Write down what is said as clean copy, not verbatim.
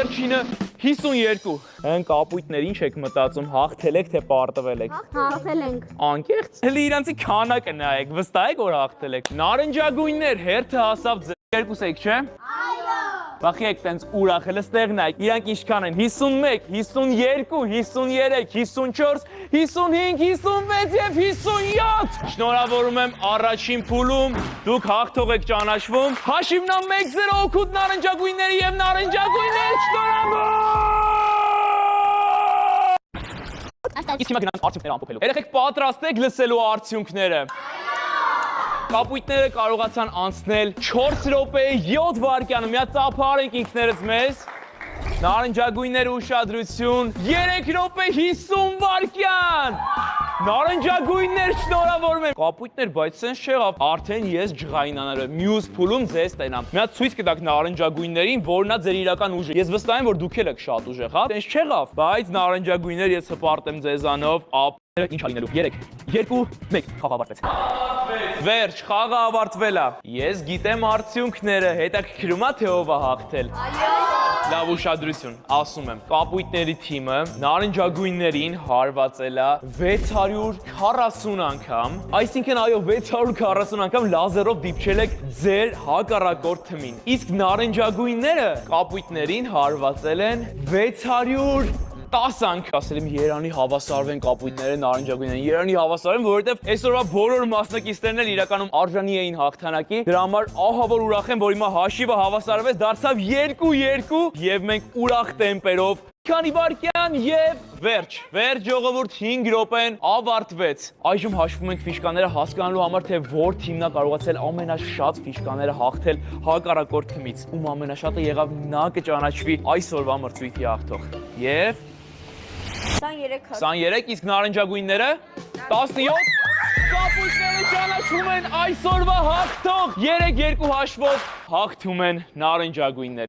վերջինը 52։ Հեն կապույտներ ինչ եք մտածում, հաղթել եք թե պարտվել եք։ Հաղթել ենք։ Անկեղծ։ Հələ իրանցի քանակը նայեք, վստահ եք որ հաղթել եք։ Նարնջագույններ հերթը հասավ 2 եք, չէ՞։ Այո։ Բախի եք տենց ուրախ, հələ ստեղ նայեք, իրանք ինչքան են 51, 52, 53, 54, 55, 56 եւ 57։ Շնորհավորում եմ առաջին փուլում, դուք հաղթող եք ճանաչվում։ Հաշիվն 1-0 օգուտ նարնջագույնների եւ նարնջագույններ շնորհավոր։ Իսկ հիմա գնանք արդյունքները ամփոփելու։ Երեխեք պատրաստ եք լսելու արդյունքները։ Կապույտները կարողացան անցնել 4 րոպե 7 վայրկյանը, միա ծափարենք ինքներս մեզ։ Նարնջագույնները ուշադրություն, 3 րոպե 50 վայրկյան։ Նարնջագույններ շնորհավորում եմ։ Կապույտներ, բայց սենց չեղավ, արդեն ես ջղայնանել եմ, մյուս փուլում ձեզ տենամ։ Միա ցույց կտաք նարնջագույններին, որն է ձեր իրական ուժը։ Ես վստահ եմ, որ դուք էլ եք շատ ուժեղ, հա։ Սենց չեղավ, բայց նարնջագույններ ես հպարտեմ ձեզանով, ինչ ալինելու։ 3, 2, 1, խաղը ավարտվեց։ Վերջ, խաղը ավարտվել է։ Ես գիտեմ արդյունքները, հետաքրքրում է թե ով է հաղթել։ Այո։ Լավ ուշադրություն, ասում եմ, կապույտների թիմը նարնջագույններին հարվածել է 640 անգամ, այսինքն այո 640 անգամ լազերով դիպչել եք ձեր հակառակորդ թիմին։ Իսկ նարնջագույնները կապույտներին հարվածել են 610 անգամ։ Ասել եմ Երանի հավասարվեն կապույտները նարնջագույններին, Երանի հավասարվեն, որովհետև այսօրվա բոլոր մասնակիցներն էլ իրականում արժանի էին հաղթանակի։ Դրա համար ահա որ ուրախ եմ, որ հիմա հաշիվը հավասարվեց, դարձավ 2-2 եւ մենք ուրախ տեմպերով քանի վայրկյան եւ վերջ։ Վերջ ժողովուրդ 5 րոպեն ավարտվեց։ Այժմ հաշվում ենք ֆիշկաները հասկանալու համար, թե որ թիմն է կարողացել ամենաշատ ֆիշկաները հաղթել հակառակորդ թիմից։ Ում ամենաշատը եղավ նա կճանաչվի այսօրվա մրցույթի հաղթող։ Եվ 23, իսկ նարնջագույնները 17։ Կապույտները ճանաչվում են այսօրվա հաղթող։ 3-2 հաշվով հաղթում են նարնջագույնները։